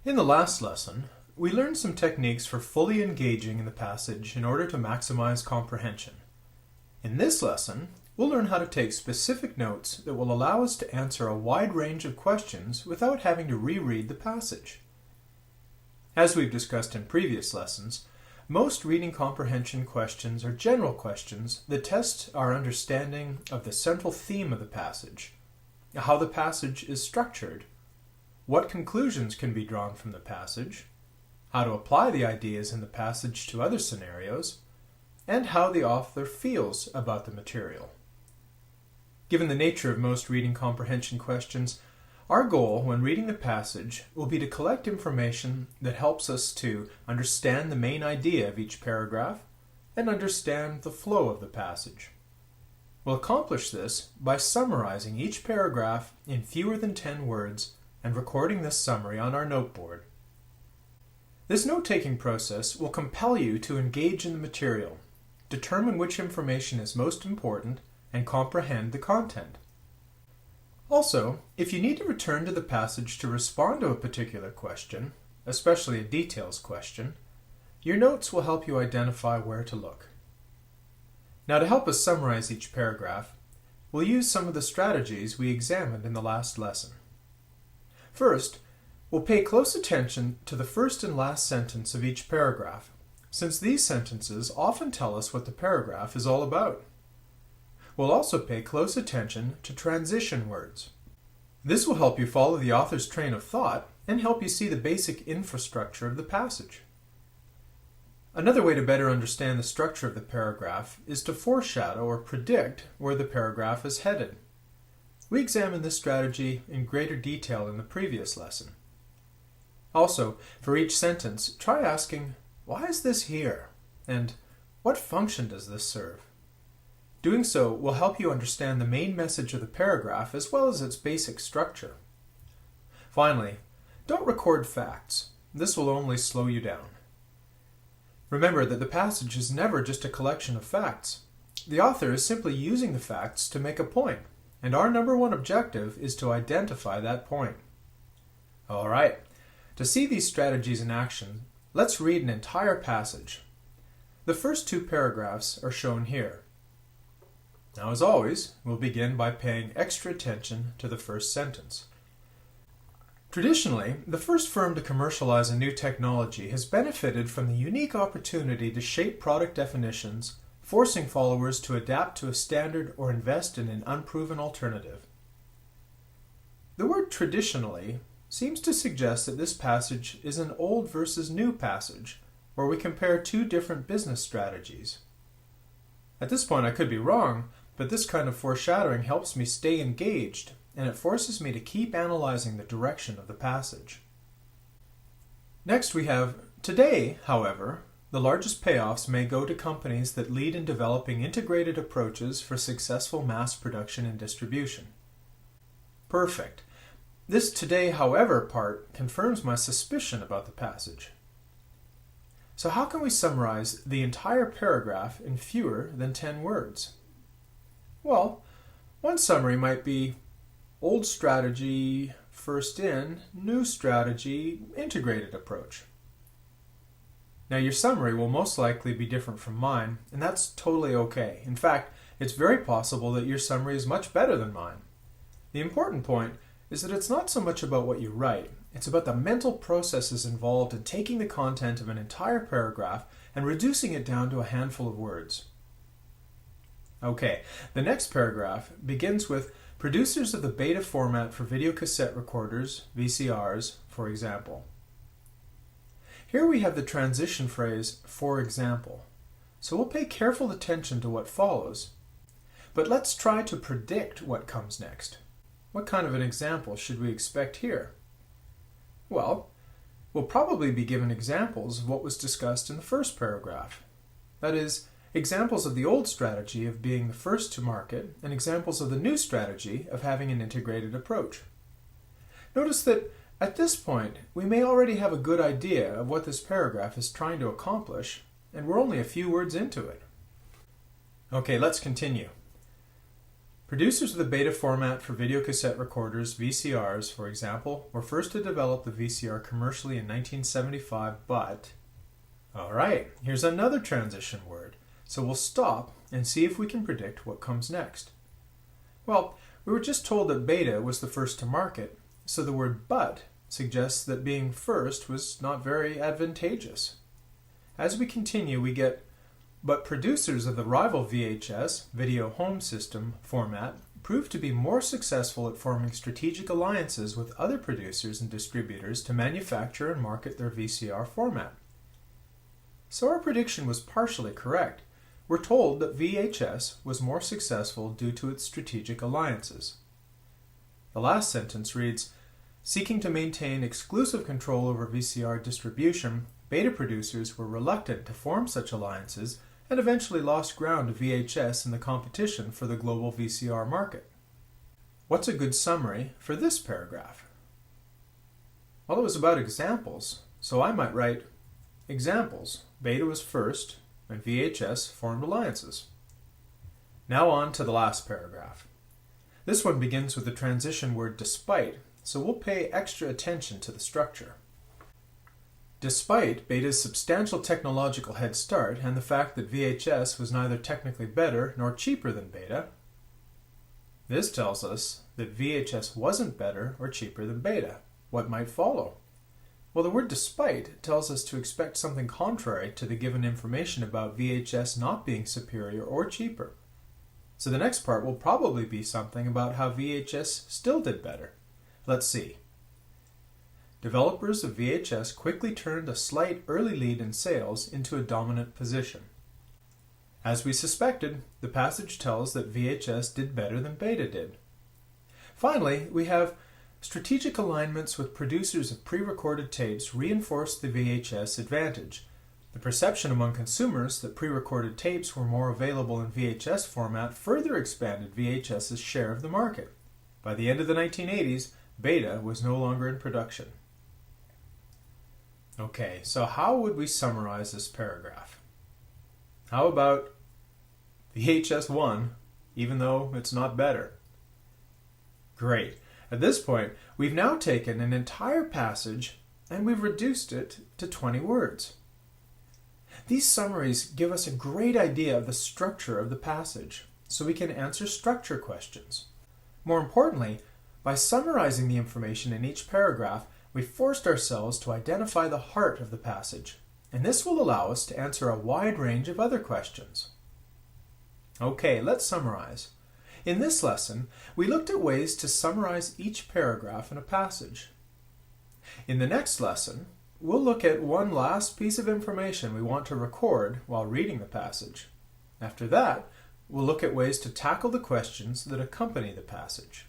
In the last lesson, we learned some techniques for fully engaging in the passage in order to maximize comprehension. In this lesson, we'll learn how to take specific notes that will allow us to answer a wide range of questions without having to reread the passage. As we've discussed in previous lessons, most reading comprehension questions are general questions that test our understanding of the central theme of the passage, how the passage is structured, what conclusions can be drawn from the passage, how to apply the ideas in the passage to other scenarios, and how the author feels about the material. Given the nature of most reading comprehension questions, our goal when reading the passage will be to collect information that helps us to understand the main idea of each paragraph and understand the flow of the passage. We'll accomplish this by summarizing each paragraph in fewer than 10 words and recording this summary on our noteboard. This note-taking process will compel you to engage in the material, determine which information is most important, and comprehend the content. Also, if you need to return to the passage to respond to a particular question, especially a details question, your notes will help you identify where to look. Now, to help us summarize each paragraph, we'll use some of the strategies we examined in the last lesson. First, we'll pay close attention to the first and last sentence of each paragraph, since these sentences often tell us what the paragraph is all about. We'll also pay close attention to transition words. This will help you follow the author's train of thought and help you see the basic infrastructure of the passage. Another way to better understand the structure of the paragraph is to foreshadow or predict where the paragraph is headed. We examined this strategy in greater detail in the previous lesson. Also, for each sentence, try asking, "Why is this here?" and "What function does this serve?" Doing so will help you understand the main message of the paragraph as well as its basic structure. Finally, don't record facts. This will only slow you down. Remember that the passage is never just a collection of facts. The author is simply using the facts to make a point, and our number one objective is to identify that point. All right, to see these strategies in action, let's read an entire passage. The first two paragraphs are shown here. Now, as always, we'll begin by paying extra attention to the first sentence. Traditionally, the first firm to commercialize a new technology has benefited from the unique opportunity to shape product definitions, forcing followers to adapt to a standard or invest in an unproven alternative. The word traditionally seems to suggest that this passage is an old versus new passage, where we compare two different business strategies. At this point I could be wrong, but this kind of foreshadowing helps me stay engaged, and it forces me to keep analyzing the direction of the passage. Next we have, today, however, the largest payoffs may go to companies that lead in developing integrated approaches for successful mass production and distribution. Perfect. This today, however part confirms my suspicion about the passage. So how can we summarize the entire paragraph in fewer than 10 words? Well, one summary might be old strategy, first in, new strategy, integrated approach. Now your summary will most likely be different from mine, and that's totally okay. In fact, it's very possible that your summary is much better than mine. The important point is that it's not so much about what you write, it's about the mental processes involved in taking the content of an entire paragraph and reducing it down to a handful of words. Okay, the next paragraph begins with producers of the beta format for video cassette recorders, VCRs, for example. Here we have the transition phrase, for example, so we'll pay careful attention to what follows. But let's try to predict what comes next. What kind of an example should we expect here? Well, we'll probably be given examples of what was discussed in the first paragraph. That is, examples of the old strategy of being the first to market, and examples of the new strategy of having an integrated approach. Notice that at this point, we may already have a good idea of what this paragraph is trying to accomplish, and we're only a few words into it. Okay, let's continue. Producers of the beta format for videocassette recorders, VCRs, for example, were first to develop the VCR commercially in 1975, but... Alright, here's another transition word, so we'll stop and see if we can predict what comes next. Well, we were just told that beta was the first to market, so the word but suggests that being first was not very advantageous. As we continue, we get, but producers of the rival VHS, video home system, format proved to be more successful at forming strategic alliances with other producers and distributors to manufacture and market their VCR format. So our prediction was partially correct. We're told that VHS was more successful due to its strategic alliances. The last sentence reads, seeking to maintain exclusive control over VCR distribution, beta producers were reluctant to form such alliances and eventually lost ground to VHS in the competition for the global VCR market. What's a good summary for this paragraph? Well, it was about examples, so I might write, examples. Beta was first, and VHS formed alliances. Now on to the last paragraph. This one begins with the transition word despite, so we'll pay extra attention to the structure. Despite Beta's substantial technological head start and the fact that VHS was neither technically better nor cheaper than Beta, this tells us that VHS wasn't better or cheaper than Beta. What might follow? Well, the word despite tells us to expect something contrary to the given information about VHS not being superior or cheaper. So the next part will probably be something about how VHS still did better. Let's see. Developers of VHS quickly turned a slight early lead in sales into a dominant position. As we suspected, the passage tells that VHS did better than Beta did. Finally, we have strategic alignments with producers of pre-recorded tapes reinforced the VHS advantage. The perception among consumers that pre-recorded tapes were more available in VHS format further expanded VHS's share of the market. By the end of the 1980s, Beta was no longer in production. Okay, so how would we summarize this paragraph? How about VHS won, even though it's not better? Great. At this point, we've now taken an entire passage and we've reduced it to 20 words. These summaries give us a great idea of the structure of the passage, so we can answer structure questions. More importantly, by summarizing the information in each paragraph, we forced ourselves to identify the heart of the passage, and this will allow us to answer a wide range of other questions. Okay, let's summarize. In this lesson, we looked at ways to summarize each paragraph in a passage. In the next lesson, we'll look at one last piece of information we want to record while reading the passage. After that, we'll look at ways to tackle the questions that accompany the passage.